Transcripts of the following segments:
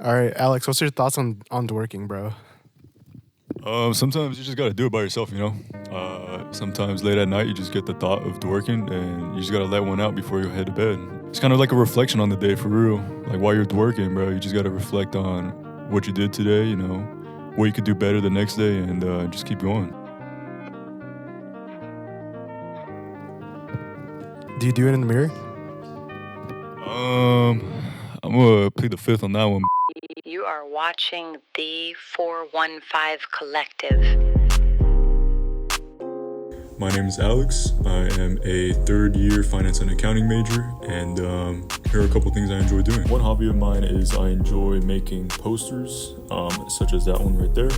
All right, Alex, what's your thoughts on twerking, bro? Sometimes you just gotta do it by yourself, you know. Sometimes late at night you just get the thought of twerking, and you just gotta let one out before you head to bed. It's kind of like a reflection on the day, for real. Like while you're twerking, bro, you just gotta reflect on what you did today, you know, what you could do better the next day, and just keep going. Do you do it in the mirror? Um, I'm gonna plead the fifth on that one. You are watching the 415 Collective. My name is Alex. I am a third-year finance and accounting major, and here are a couple things I enjoy doing. One hobby of mine is I enjoy making posters, such as that one right there.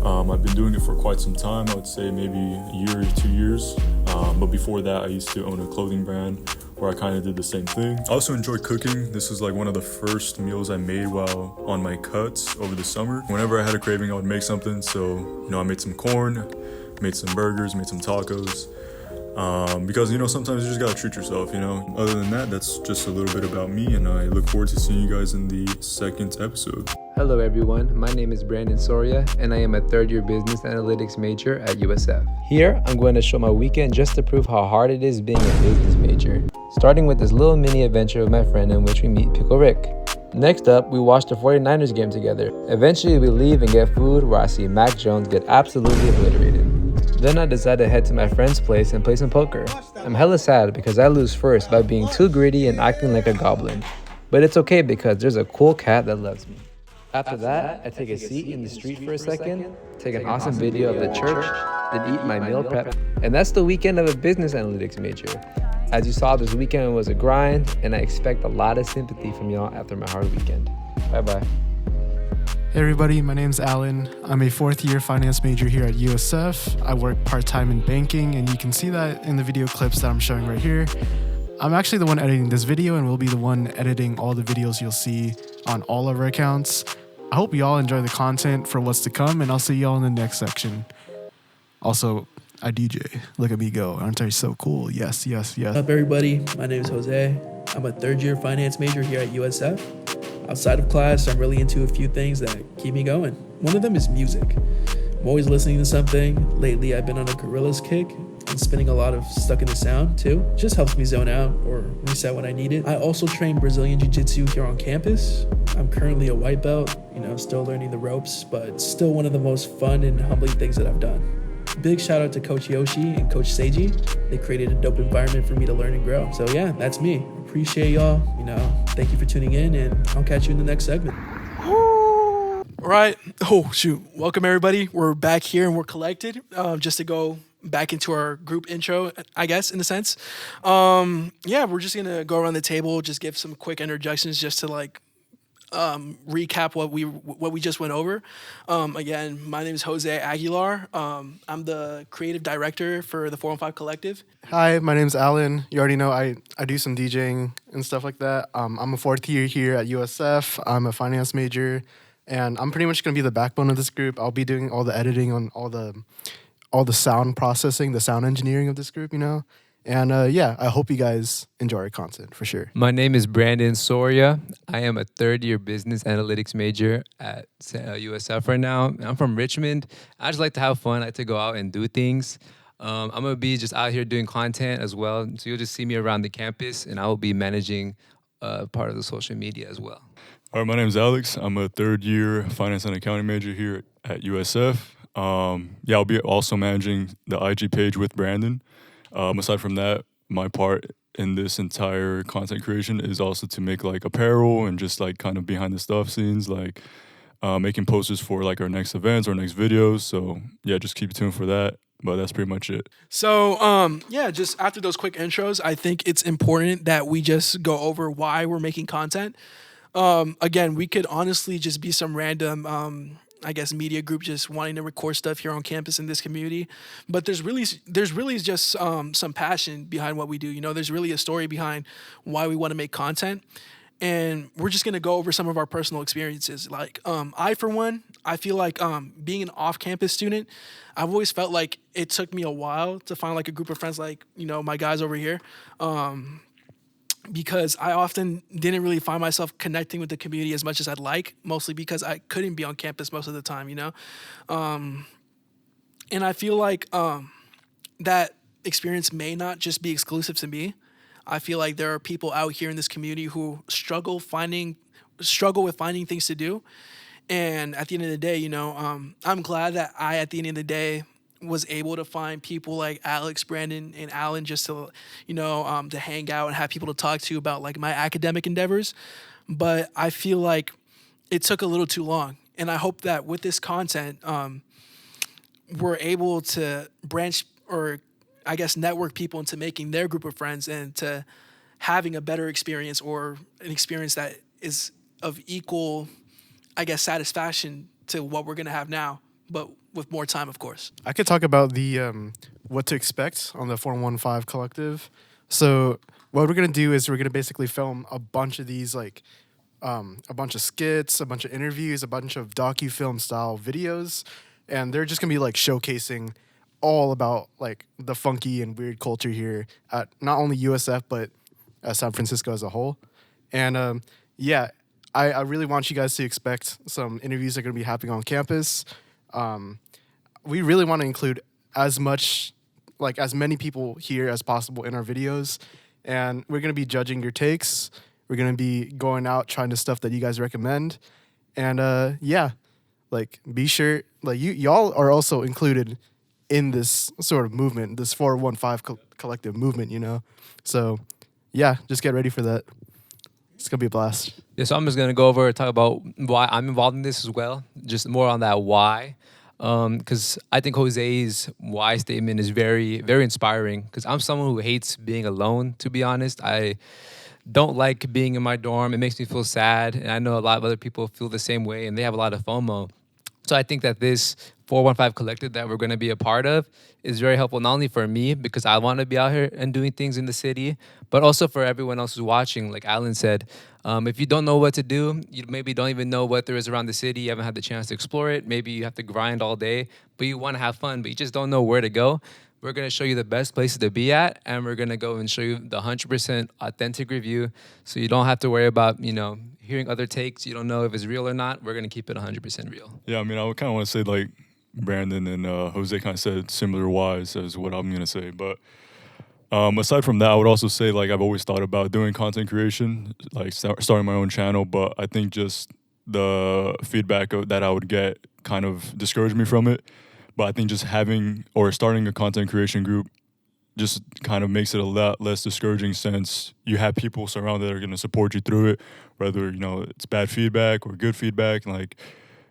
I've been doing it for quite some time. I would say maybe a year or 2 years. But before that, I used to own a clothing brand where I kind of did the same thing. I also enjoy cooking. This was like one of the first meals I made while on my cuts over the summer. Whenever I had a craving, I would make something. So, I made some corn, made some burgers, made some tacos. Because, sometimes you just gotta treat yourself, Other than that, that's just a little bit about me, and I look forward to seeing you guys in the second episode. Hello everyone, my name is Brandon Soria and I am a third-year business analytics major at USF. Here, I'm going to show my weekend just to prove how hard it is being a business major. Starting with this little mini adventure with my friend in which we meet Pickle Rick. Next up, we watch the 49ers game together. Eventually, we leave and get food where I see Mac Jones get absolutely obliterated. Then I decide to head to my friend's place and play some poker. I'm hella sad because I lose first by being too greedy and acting like a goblin. But it's okay because there's a cool cat that loves me. After that, I take a seat in the street for a second, take an awesome video of the church, then eat my meal prep. And that's the weekend of a business analytics major. As you saw, this weekend was a grind, and I expect a lot of sympathy from y'all after my hard weekend. Bye-bye. Hey everybody, my name's Alan. I'm a fourth-year finance major here at USF. I work part-time in banking, and you can see that in the video clips that I'm showing right here. I'm actually the one editing this video, and will be the one editing all the videos you'll see on all of our accounts. I hope y'all enjoy the content for what's to come, and I'll see y'all in the next section. Also, I DJ. Look at me go. Aren't I so cool? Yes, yes, yes. What's up, everybody? My name is Jose. I'm a third-year finance major here at USF. Outside of class, I'm really into a few things that keep me going. One of them is music. I'm always listening to something. Lately, I've been on a Gorillaz kick and spinning a lot of Stuck in the Sound, too. Just helps me zone out or reset when I need it. I also train Brazilian Jiu-Jitsu here on campus. I'm currently a white belt, still learning the ropes, but still one of the most fun and humbling things that I've done. Big shout out to Coach Yoshi and Coach Seiji. They created a dope environment for me to learn and grow. So yeah, that's me. Appreciate y'all. Thank you for tuning in, and I'll catch you in the next segment. All right. Oh, shoot. Welcome, everybody. We're back here and we're collected just to go back into our group intro, I guess, in a sense. We're just going to go around the table, just give some quick introductions just to recap what we just went over. Again, my name is Jose Aguilar. I'm the creative director for the 415 Collective. Hi, my name's Alan. You already know I do some DJing and stuff like that. I'm a fourth year here at USF. I'm a finance major, and I'm pretty much going to be the backbone of this group. I'll be doing all the editing on all the sound processing, the sound engineering of this group, And I hope you guys enjoy our content for sure. My name is Brandon Soria. I am a third-year business analytics major at USF right now. I'm from Richmond. I just like to have fun. I like to go out and do things. I'm going to be just out here doing content as well. So you'll just see me around the campus, and I will be managing part of the social media as well. All right, my name is Alex. I'm a third-year finance and accounting major here at USF. I'll be also managing the IG page with Brandon. Aside from that, my part in this entire content creation is also to make apparel and just kind of behind the stuff scenes, making posters for our next events or next videos. So yeah, just keep tuned for that. But that's pretty much it. So just after those quick intros, I think it's important that we just go over why we're making content. Again, we could honestly just be some random media group just wanting to record stuff here on campus in this community. But there's really just some passion behind what we do. There's really a story behind why we want to make content. And we're just going to go over some of our personal experiences. I, for one, I feel like being an off-campus student, I've always felt like it took me a while to find a group of friends my guys over here. because I often didn't really find myself connecting with the community as much as I'd like, mostly because I couldn't be on campus most of the time, and I feel like that experience may not just be exclusive to me. I feel like there are people out here in this community who struggle with finding things to do. And at the end of the day, I'm glad that at the end of the day, was able to find people like Alex, Brandon, and Alan just to, to hang out and have people to talk to about like my academic endeavors. But I feel like it took a little too long. And I hope that with this content, we're able to branch, or I guess network people into making their group of friends and to having a better experience, or an experience that is of equal, I guess, satisfaction to what we're going to have now, but with more time, of course. I could talk about the what to expect on the 415 Collective. So what we're going to do is we're going to basically film a bunch of these, like a bunch of skits, a bunch of interviews, a bunch of docu-film style videos. And they're just going to be like showcasing all about like the funky and weird culture here at not only USF, but San Francisco as a whole. And I really want you guys to expect some interviews that are going to be happening on campus. We really want to include as many people here as possible in our videos. And we're going to be judging your takes. We're going to be going out trying the stuff that you guys recommend. And be sure, y'all are also included in this sort of movement, this 415 Collective movement, So, just get ready for that. It's going to be a blast. Yeah, so I'm just going to go over and talk about why I'm involved in this as well, just more on that why. Because I think Jose's why statement is very, very inspiring, because I'm someone who hates being alone, to be honest. I don't like being in my dorm. It makes me feel sad, and I know a lot of other people feel the same way, and they have a lot of FOMO. So I think that this 415 Collective that we're going to be a part of is very helpful, not only for me, because I want to be out here and doing things in the city, but also for everyone else who's watching. Like Alan said, if you don't know what to do, you maybe don't even know what there is around the city, you haven't had the chance to explore it, maybe you have to grind all day, but you want to have fun, but you just don't know where to go, we're going to show you the best places to be at, and we're going to go and show you the 100% authentic review, so you don't have to worry about, hearing other takes. You don't know if it's real or not. We're going to keep it 100% real. Yeah, I mean, I kind of want to say, like, Brandon and Jose kind of said similar whys as what I'm going to say. But aside from that, I would also say, like, I've always thought about doing content creation, like starting my own channel. But I think just the feedback that I would get kind of discouraged me from it. But I think just having or starting a content creation group just kind of makes it a lot less discouraging, since you have people surrounded that are going to support you through it, whether, it's bad feedback or good feedback. Like,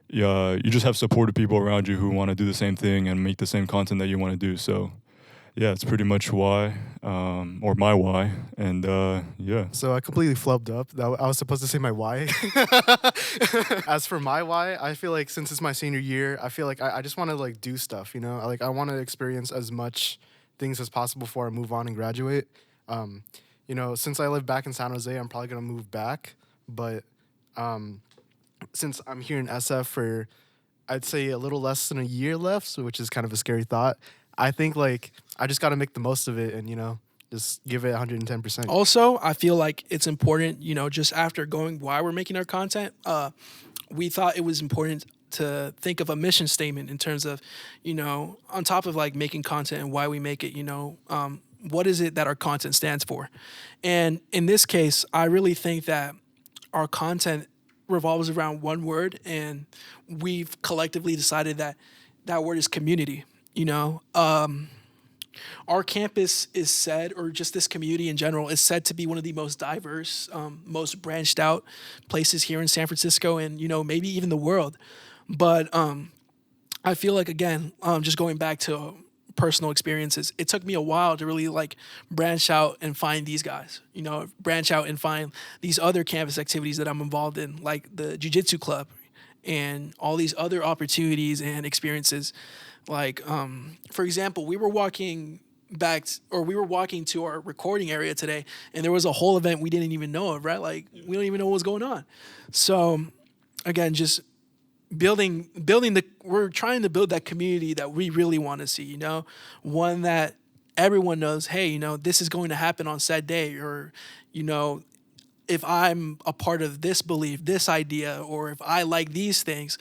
you just have supportive people around you who want to do the same thing and make the same content that you want to do. So, yeah, it's pretty much why, or my why, and yeah. So I completely flubbed up. I was supposed to say my why. As for my why, I feel like since it's my senior year, I feel like I just want to like do stuff, Like I want to experience as much things as possible before I move on and graduate. Since I live back in San Jose, I'm probably gonna move back. But since I'm here in SF for, I'd say a little less than a year left, so which is kind of a scary thought. I think like I just got to make the most of it and just give it 110%. Also, I feel like it's important, just after going why we're making our content, we thought it was important to think of a mission statement in terms of, on top of like making content and why we make it, what is it that our content stands for? And in this case, I really think that our content revolves around one word, and we've collectively decided that that word is community. Our campus is said, or just this community in general, is said to be one of the most diverse, most branched out places here in San Francisco and, maybe even the world. But I feel like, again, just going back to personal experiences, it took me a while to really like branch out and find these guys, branch out and find these other campus activities that I'm involved in, like the jiu-jitsu club and all these other opportunities and experiences. Like, for example, we were walking to our recording area today, and there was a whole event we didn't even know of, right? Like, we don't even know what was going on. So, again, just we're trying to build that community that we really want to see, one that everyone knows, hey, this is going to happen on said day, or, if I'm a part of this belief, this idea, or if I like these things,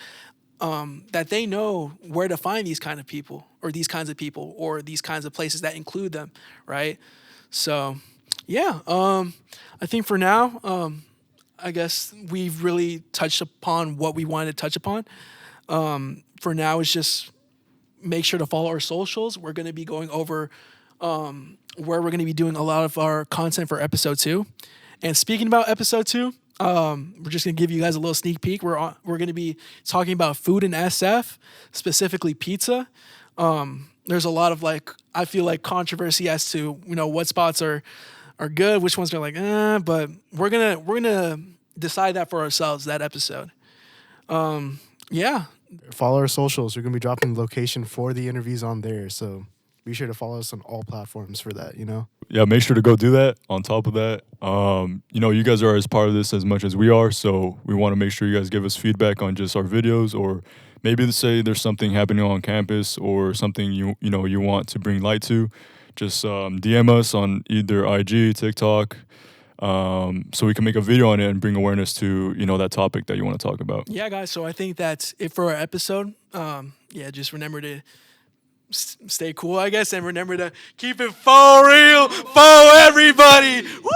that they know where to find these kind of people, or these kinds of people, or these kinds of places that include them, right? So, yeah, I think for now, I guess we've really touched upon what we wanted to touch upon. For now, it's just make sure to follow our socials. We're going to be going over where we're going to be doing a lot of our content for episode 2. And speaking about episode 2, we're just going to give you guys a little sneak peek. We're going to be talking about food in SF, specifically pizza. There's a lot of I feel like controversy as to what spots are good, which ones are but we're gonna decide that for ourselves that episode. Yeah. Follow our socials. We're going to be dropping the location for the interviews on there. So be sure to follow us on all platforms for that, Yeah, make sure to go do that. On top of that, you guys are as part of this as much as we are, so we want to make sure you guys give us feedback on just our videos, or maybe to say there's something happening on campus or something you want to bring light to. Just DM us on either IG, TikTok, so we can make a video on it and bring awareness to that topic that you want to talk about. Yeah, guys. So I think that's it for our episode. Just remember to stay cool, I guess, and remember to keep it for real for everybody. Woo!